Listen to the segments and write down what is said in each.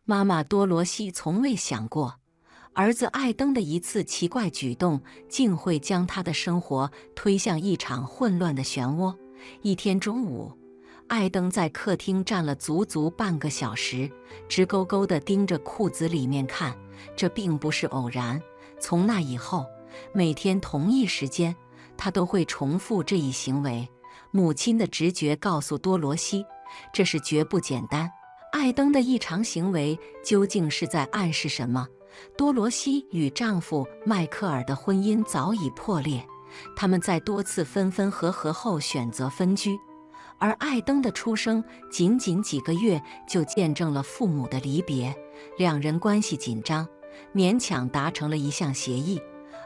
妈妈多罗西从未想过，儿子艾登的一次奇怪举动，竟会将他的生活推向一场混乱的漩涡。一天中午，艾登在客厅站了足足半个小时，直勾勾地盯着裤子里面看。这并不是偶然，从那以后，每天同一时间，他都会重复这一行为。母亲的直觉告诉多罗西，这是绝不简单。艾登的异常行为究竟是在暗示什么？多罗西与丈夫迈克尔的婚姻早已破裂，他们在多次分分合合后选择分居，而艾登的出生仅仅几个月就见证了父母的离别，两人关系紧张，勉强达成了一项协议：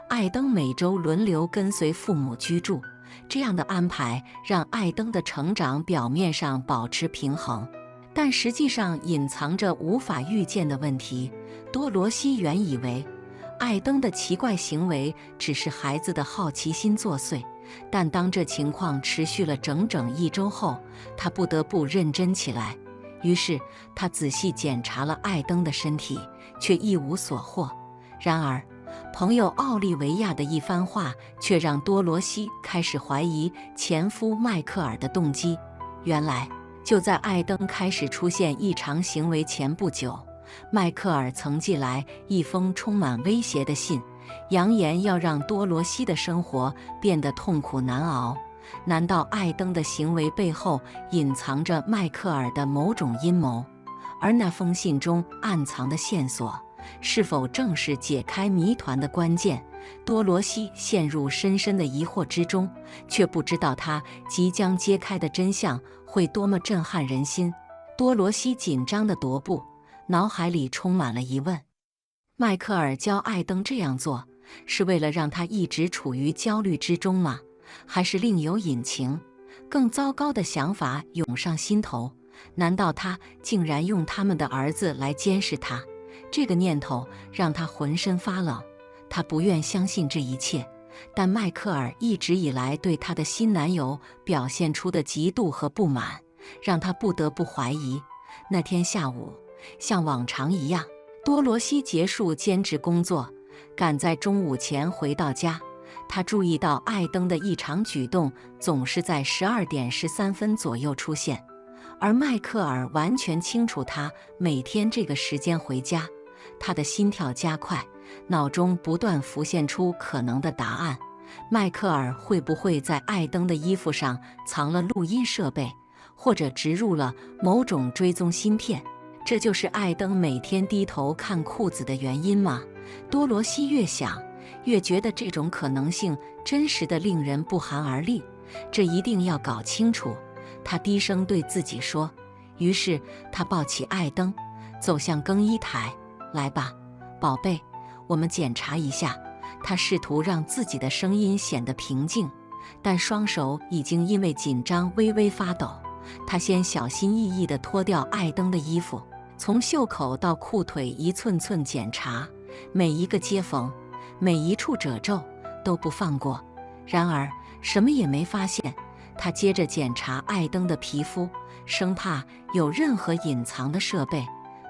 艾登每周轮流跟随父母居住。这样的安排让艾登的成长表面上保持平衡，但实际上隐藏着无法预见的问题。多罗西原以为艾登的奇怪行为只是孩子的好奇心作祟，但当这情况持续了整整1周后，他不得不认真起来。于是他仔细检查了艾登的身体，却一无所获。然而朋友奥利维亚的一番话却让多罗西开始怀疑前夫迈克尔的动机。原来就在艾登开始出现异常行为前不久，迈克尔曾寄来一封充满威胁的信，扬言要让多罗西的生活变得痛苦难熬。难道艾登的行为背后隐藏着迈克尔的某种阴谋？而那封信中暗藏的线索，是否正是解开谜团的关键？多罗西陷入深深的疑惑之中，却不知道他即将揭开的真相会多么震撼人心。多罗西紧张地踱步，脑海里充满了疑问。迈克尔教艾登这样做，是为了让他一直处于焦虑之中吗？还是另有隐情？更糟糕的想法涌上心头，难道他竟然用他们的儿子来监视他？这个念头让他浑身发冷。他不愿相信这一切，但迈克尔一直以来对他的新男友表现出的嫉妒和不满，让他不得不怀疑。那天下午，像往常一样，多罗西结束兼职工作，赶在中午前回到家。他注意到艾登的异常举动总是在12点13分左右出现，而迈克尔完全清楚他每天这个时间回家。他的心跳加快，脑中不断浮现出可能的答案。迈克尔会不会在艾登的衣服上藏了录音设备，或者植入了某种追踪芯片？这就是艾登每天低头看裤子的原因吗？多罗西越想越觉得这种可能性真实的令人不寒而栗。这一定要搞清楚，他低声对自己说。于是他抱起艾登，走向更衣台。来吧，宝贝，我们检查一下。他试图让自己的声音显得平静，但双手已经因为紧张微微发抖。他先小心翼翼地脱掉艾登的衣服，从袖口到裤腿一寸寸检查，每一个接缝，每一处褶皱都不放过。然而什么也没发现。他接着检查艾登的皮肤，生怕有任何隐藏的设备。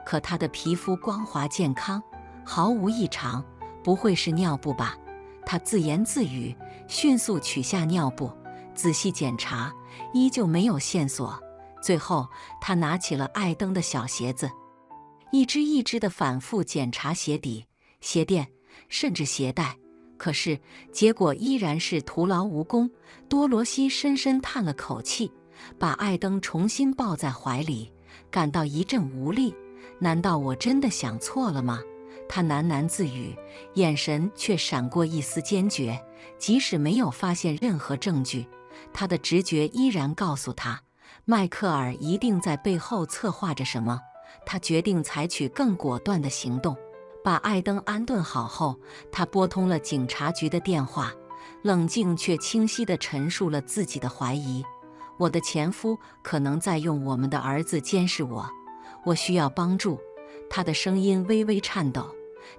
可他的皮肤光滑健康，毫无异常，不会是尿布吧？他自言自语，迅速取下尿布，仔细检查，依旧没有线索。最后，他拿起了艾登的小鞋子，一只一只地反复检查鞋底、鞋垫，甚至鞋带。可是结果依然是徒劳无功。多罗西深深叹了口气，把艾登重新抱在怀里，感到一阵无力。难道我真的想错了吗？他喃喃自语，眼神却闪过一丝坚决。即使没有发现任何证据，他的直觉依然告诉他，迈克尔一定在背后策划着什么。他决定采取更果断的行动。把艾登安顿好后，他拨通了警察局的电话，冷静却清晰地陈述了自己的怀疑。我的前夫可能在用我们的儿子监视我，我需要帮助。他的声音微微颤抖，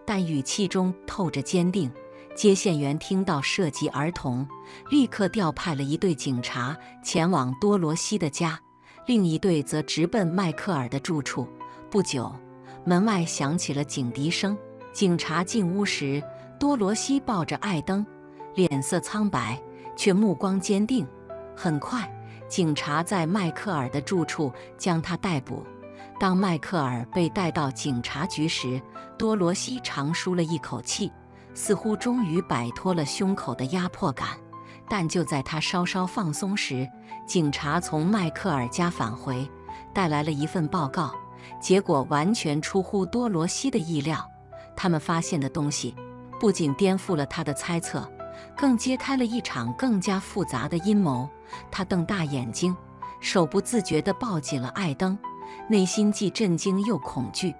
但语气中透着坚定。接线员听到涉及儿童，立刻调派了一队警察前往多罗西的家，另一队则直奔迈克尔的住处。不久，门外响起了警笛声。警察进屋时，多罗西抱着艾登，脸色苍白，却目光坚定。很快，警察在迈克尔的住处将他逮捕。当迈克尔被带到警察局时，多罗西长舒了一口气，似乎终于摆脱了胸口的压迫感。但就在他稍稍放松时，警察从迈克尔家返回，带来了一份报告。结果完全出乎多罗西的意料，他们发现的东西不仅颠覆了他的猜测，更揭开了一场更加复杂的阴谋。他瞪大眼睛，手不自觉地抱紧了艾登，内心既震惊又恐惧。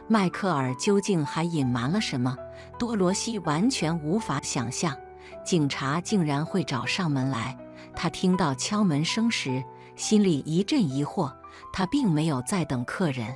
迈克尔究竟还隐瞒了什么？多罗西完全无法想象，警察竟然会找上门来。他听到敲门声时，心里一阵疑惑。他并没有在等客人，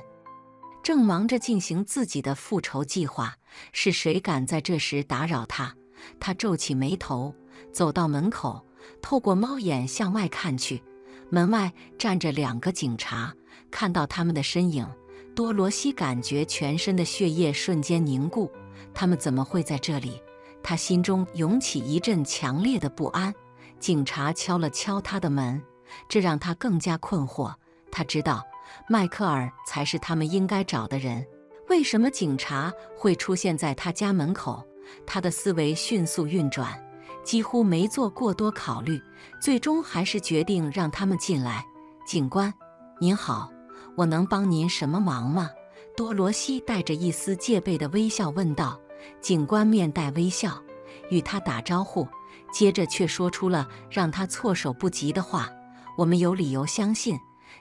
正忙着进行自己的复仇计划。是谁敢在这时打扰他？他皱起眉头，走到门口，透过猫眼向外看去。门外站着2个警察，看到他们的身影，多罗西感觉全身的血液瞬间凝固。他们怎么会在这里？他心中涌起一阵强烈的不安。警察敲了敲他的门，这让他更加困惑。他知道迈克尔才是他们应该找的人，为什么警察会出现在他家门口？他的思维迅速运转，几乎没做过多考虑，最终还是决定让他们进来。警官，您好，我能帮您什么忙吗？多罗西带着一丝戒备的微笑问道。警官面带微笑，与他打招呼，接着却说出了让他措手不及的话：我们有理由相信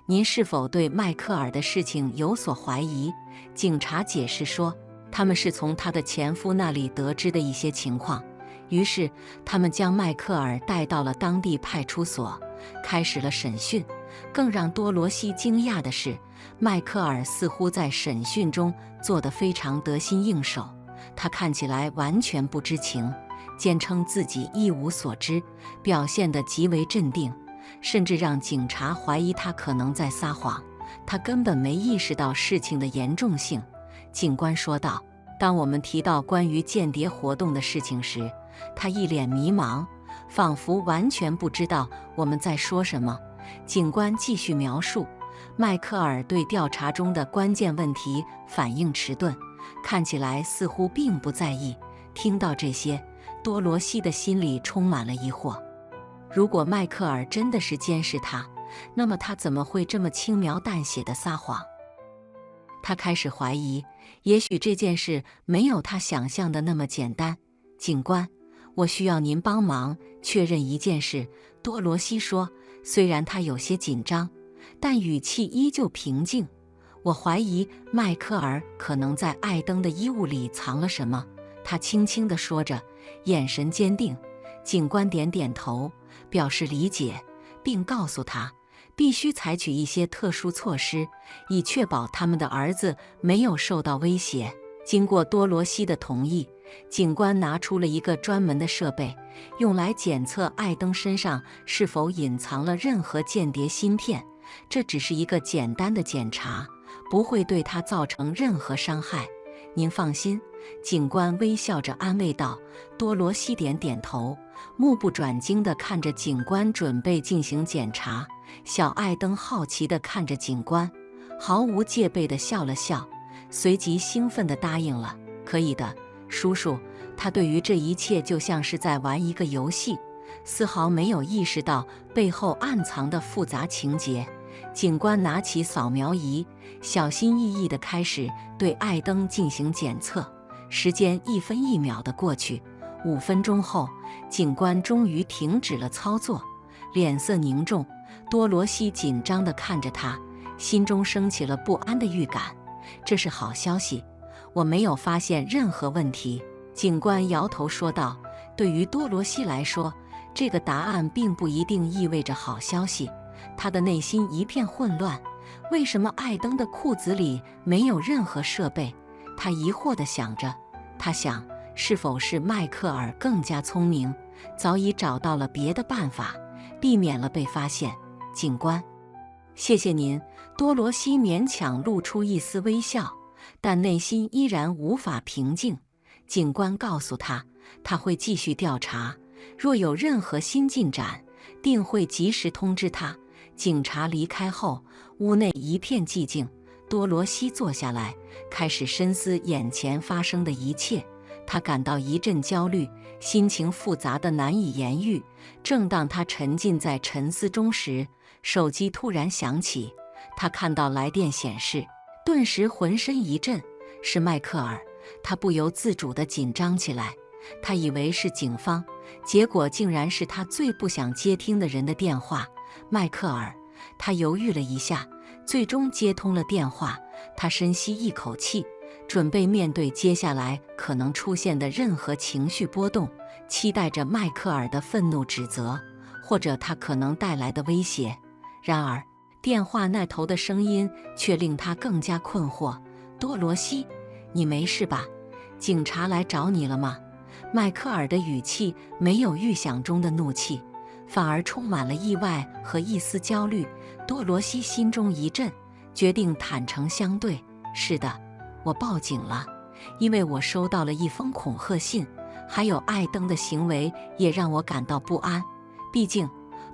您是否对迈克尔的事情有所怀疑？警察解释说，他们是从他的前夫那里得知的一些情况，于是他们将迈克尔带到了当地派出所，开始了审讯。更让多罗西惊讶的是，迈克尔似乎在审讯中做得非常得心应手，他看起来完全不知情，坚称自己一无所知，表现得极为镇定，甚至让警察怀疑他可能在撒谎。他根本没意识到事情的严重性。警官说道，当我们提到关于间谍活动的事情时，他一脸迷茫，仿佛完全不知道我们在说什么。警官继续描述，迈克尔对调查中的关键问题反应迟钝，看起来似乎并不在意。听到这些，多罗西的心里充满了疑惑。如果迈克尔真的是监视他，那么他怎么会这么轻描淡写的撒谎？他开始怀疑，也许这件事没有他想象的那么简单。警官，我需要您帮忙确认一件事，多罗西说，虽然他有些紧张，但语气依旧平静。我怀疑迈克尔可能在艾登的衣物里藏了什么，他轻轻地说着，眼神坚定。警官点点头，表示理解，并告诉他必须采取一些特殊措施，以确保他们的儿子没有受到威胁。经过多罗西的同意，警官拿出了一个专门的设备，用来检测艾登身上是否隐藏了任何间谍芯片。这只是一个简单的检查，不会对他造成任何伤害。您放心，警官微笑着安慰道。多罗西点点头，目不转睛地看着警官准备进行检查。小艾登好奇地看着警官，毫无戒备地笑了笑，随即兴奋地答应了。可以的，叔叔。他对于这一切就像是在玩一个游戏，丝毫没有意识到背后暗藏的复杂情节。警官拿起扫描仪，小心翼翼地开始对艾登进行检测。时间一分一秒地过去，5分钟后，警官终于停止了操作，脸色凝重。多罗西紧张地看着他，心中升起了不安的预感。这是好消息，我没有发现任何问题。警官摇头说道。对于多罗西来说，这个答案并不一定意味着好消息。他的内心一片混乱，为什么艾登的裤子里没有任何设备？他疑惑地想着。他想，是否是迈克尔更加聪明，早已找到了别的办法，避免了被发现。警官，谢谢您。多罗西勉强露出一丝微笑，但内心依然无法平静。警官告诉他，他会继续调查，若有任何新进展，定会及时通知他。警察离开后，屋内一片寂静。多罗西坐下来，开始深思眼前发生的一切。他感到一阵焦虑，心情复杂的难以言喻。正当他沉浸在沉思中时，手机突然响起。他看到来电显示，顿时浑身一震，是迈克尔。他不由自主地紧张起来。他以为是警方，结果竟然是他最不想接听的人的电话。迈克尔，他犹豫了一下，最终接通了电话。他深吸一口气，准备面对接下来可能出现的任何情绪波动，期待着迈克尔的愤怒指责，或者他可能带来的威胁。然而，电话那头的声音却令他更加困惑。多罗西，你没事吧？警察来找你了吗？迈克尔的语气没有预想中的怒气，反而充满了意外和一丝焦虑。多罗西心中一震，决定坦诚相对。是的，我报警了，因为我收到了一封恐吓信，还有艾登的行为也让我感到不安。毕竟，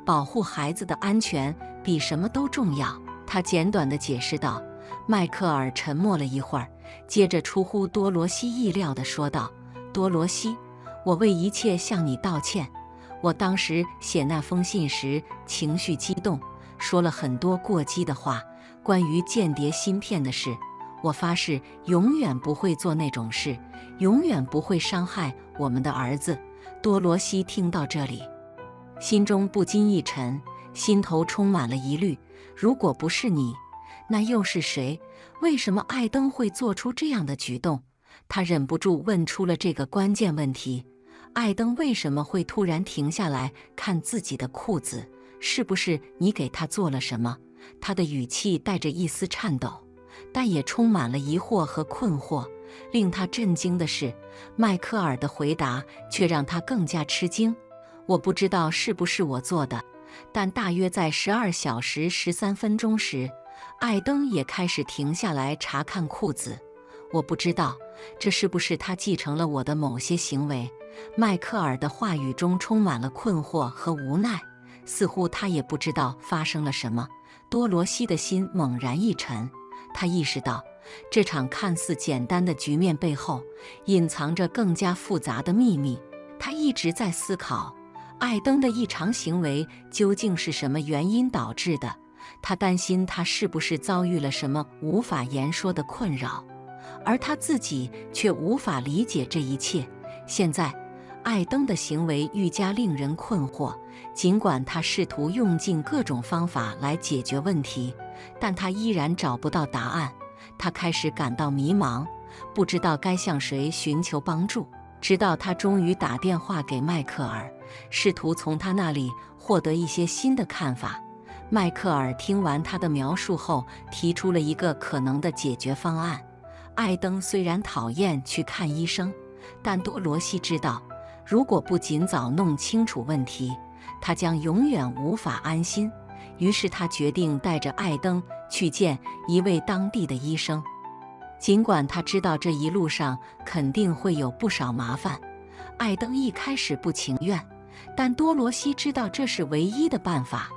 保护孩子的安全比什么都重要。他简短地解释道。迈克尔沉默了一会儿，接着出乎多罗西意料地说道：“多罗西，我为一切向你道歉。我当时写那封信时情绪激动，说了很多过激的话，关于间谍芯片的事。我发誓永远不会做那种事，永远不会伤害我们的儿子。”多罗西听到这里，心中不禁一沉，心头充满了疑虑。如果不是你，那又是谁？为什么艾登会做出这样的举动？他忍不住问出了这个关键问题：艾登为什么会突然停下来看自己的裤子？是不是你给他做了什么？他的语气带着一丝颤抖，但也充满了疑惑和困惑。令他震惊的是，迈克尔的回答却让他更加吃惊。我不知道是不是我做的，但大约在12小时13分钟时，艾登也开始停下来查看裤子。我不知道这是不是他继承了我的某些行为。迈克尔的话语中充满了困惑和无奈，似乎他也不知道发生了什么。多罗西的心猛然一沉，他意识到这场看似简单的局面背后隐藏着更加复杂的秘密。他一直在思考，艾登的异常行为究竟是什么原因导致的？他担心他是不是遭遇了什么无法言说的困扰，而他自己却无法理解这一切。现在，艾登的行为愈加令人困惑。尽管他试图用尽各种方法来解决问题，但他依然找不到答案。他开始感到迷茫，不知道该向谁寻求帮助。直到他终于打电话给迈克尔，试图从他那里获得一些新的看法。迈克尔听完他的描述后，提出了一个可能的解决方案。艾登虽然讨厌去看医生，但多罗西知道，如果不尽早弄清楚问题，他将永远无法安心。于是他决定带着艾登去见一位当地的医生。尽管他知道这一路上肯定会有不少麻烦，艾登一开始不情愿，但多罗西知道这是唯一的办法，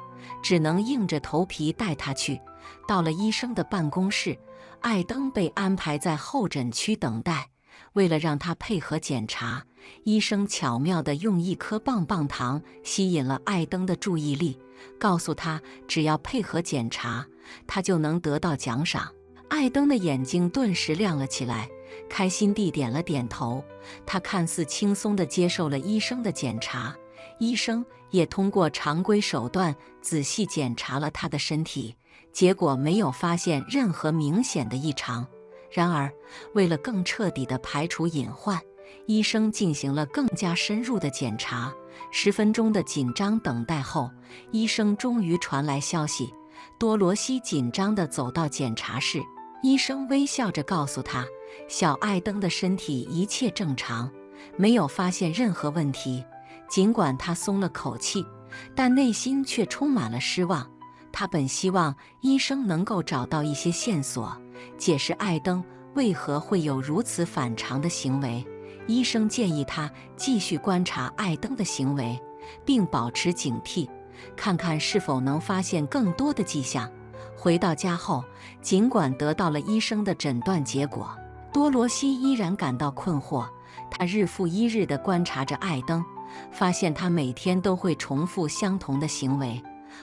只能硬着头皮带他去。到了医生的办公室，艾登被安排在候诊区等待。为了让他配合检查，医生巧妙地用一颗棒棒糖吸引了艾登的注意力，告诉他只要配合检查，他就能得到奖赏。艾登的眼睛顿时亮了起来，开心地点了点头。他看似轻松地接受了医生的检查，医生也通过常规手段仔细检查了他的身体，结果没有发现任何明显的异常。然而，为了更彻底地排除隐患，医生进行了更加深入的检查。10分钟的紧张等待后，医生终于传来消息。多罗西紧张地走到检查室，医生微笑着告诉他，小艾登的身体一切正常，没有发现任何问题。尽管他松了口气，但内心却充满了失望。他本希望医生能够找到一些线索，解释艾登为何会有如此反常的行为。医生建议他继续观察艾登的行为，并保持警惕，看看是否能发现更多的迹象。回到家后，尽管得到了医生的诊断结果，多罗西依然感到困惑。她日复一日地观察着艾登，发现他每天都会重复相同的行为，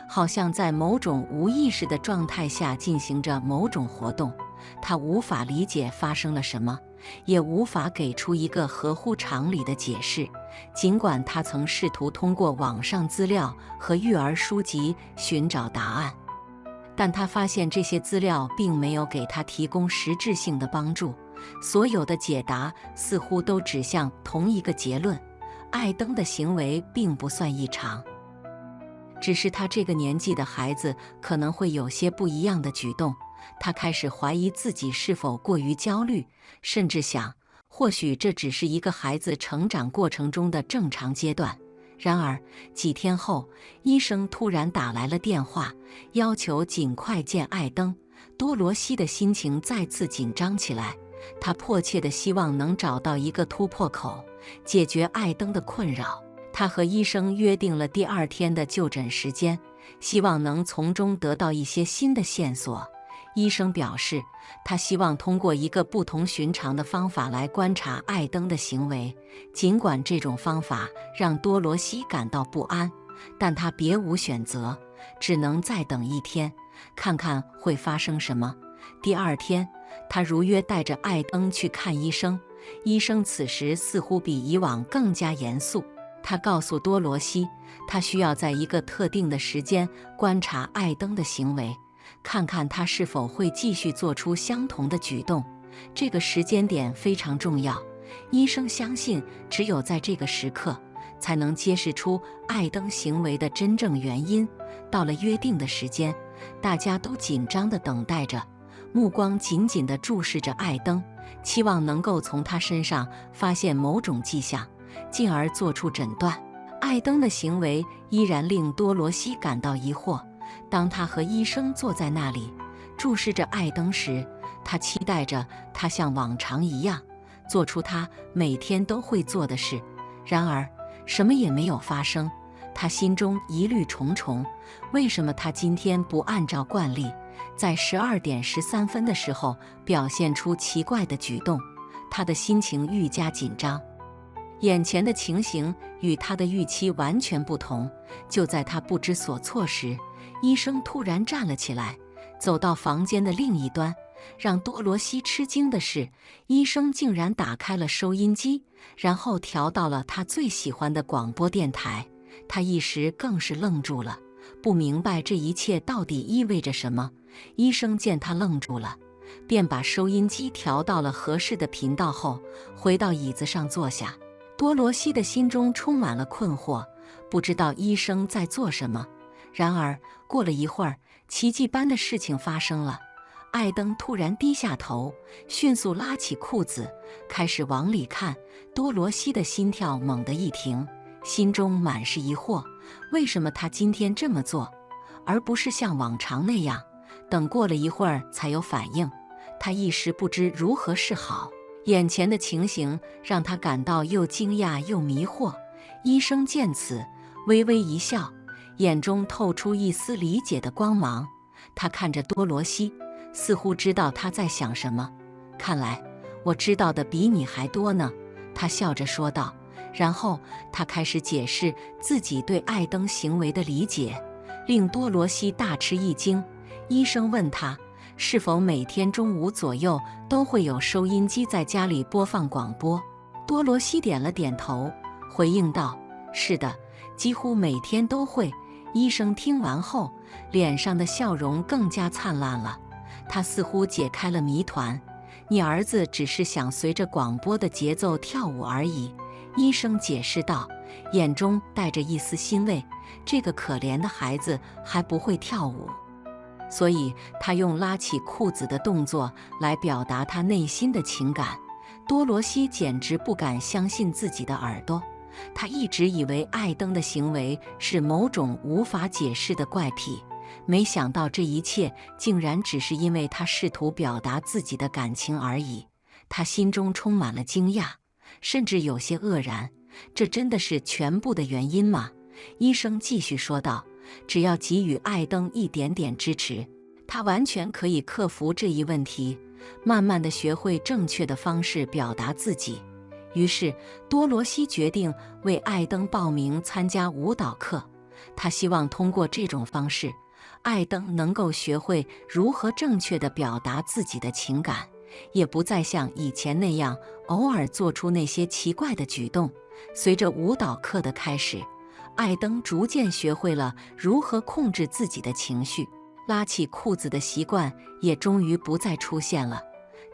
好像在某种无意识的状态下进行着某种活动。她无法理解发生了什么，也无法给出一个合乎常理的解释。尽管她曾试图通过网上资料和育儿书籍寻找答案，但她发现这些资料并没有给她提供实质性的帮助。所有的解答似乎都指向同一个结论：艾登的行为并不算异常，只是他这个年纪的孩子可能会有些不一样的举动。他开始怀疑自己是否过于焦虑，甚至想，或许这只是一个孩子成长过程中的正常阶段。然而，几天后，医生突然打来了电话，要求尽快见艾登。多罗西的心情再次紧张起来，她迫切地希望能找到一个突破口，解决艾登的困扰。她和医生约定了第2天的就诊时间，希望能从中得到一些新的线索。医生表示，他希望通过一个不同寻常的方法来观察艾登的行为。尽管这种方法让多罗西感到不安，但他别无选择，只能再等1天，看看会发生什么。第2天，他如约带着艾登去看医生。医生此时似乎比以往更加严肃。他告诉多罗西，他需要在一个特定的时间观察艾登的行为，看看他是否会继续做出相同的举动。这个时间点非常重要，医生相信只有在这个时刻，才能揭示出艾登行为的真正原因。到了约定的时间，大家都紧张地等待着，目光紧紧地注视着艾登，期望能够从他身上发现某种迹象，进而做出诊断。艾登的行为依然令多罗西感到疑惑。当他和医生坐在那里，注视着艾登时，他期待着他像往常一样做出他每天都会做的事。然而，什么也没有发生。他心中疑虑重重，为什么他今天不按照惯例，在12点13分的时候表现出奇怪的举动？他的心情愈加紧张。眼前的情形与他的预期完全不同。就在他不知所措时，医生突然站了起来，走到房间的另一端。让多罗西吃惊的是，医生竟然打开了收音机，然后调到了他最喜欢的广播电台。他一时更是愣住了，不明白这一切到底意味着什么。医生见他愣住了，便把收音机调到了合适的频道后，回到椅子上坐下。多罗西的心中充满了困惑，不知道医生在做什么。然而，过了一会儿，奇迹般的事情发生了。艾登突然低下头，迅速拉起裤子，开始往里看。多罗西的心跳猛地一停，心中满是疑惑，为什么他今天这么做，而不是像往常那样等过了一会儿才有反应？他一时不知如何是好。眼前的情形让他感到又惊讶又迷惑。医生见此，微微一笑，眼中透出一丝理解的光芒。他看着多罗西，似乎知道他在想什么。看来我知道的比你还多呢，他笑着说道。然后他开始解释自己对艾登行为的理解，令多罗西大吃一惊。医生问他，是否每天中午左右都会有收音机在家里播放广播？多罗西点了点头，回应道：“是的，几乎每天都会。”医生听完后，脸上的笑容更加灿烂了。他似乎解开了谜团：“你儿子只是想随着广播的节奏跳舞而已。”医生解释道，眼中带着一丝欣慰。这个可怜的孩子还不会跳舞，所以他用拉起裤子的动作来表达他内心的情感。多罗西简直不敢相信自己的耳朵，他一直以为艾登的行为是某种无法解释的怪癖，没想到这一切竟然只是因为他试图表达自己的感情而已。他心中充满了惊讶，甚至有些愕然。这真的是全部的原因吗？医生继续说道，只要给予艾登一点点支持，他完全可以克服这一问题，慢慢地学会正确的方式表达自己。于是多罗西决定为艾登报名参加舞蹈课，他希望通过这种方式，艾登能够学会如何正确地表达自己的情感，也不再像以前那样偶尔做出那些奇怪的举动。随着舞蹈课的开始，艾登逐渐学会了如何控制自己的情绪，拉起裤子的习惯也终于不再出现了。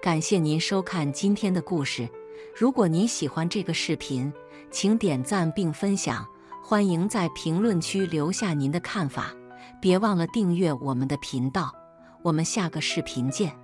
感谢您收看今天的故事，如果您喜欢这个视频，请点赞并分享，欢迎在评论区留下您的看法，别忘了订阅我们的频道，我们下个视频见。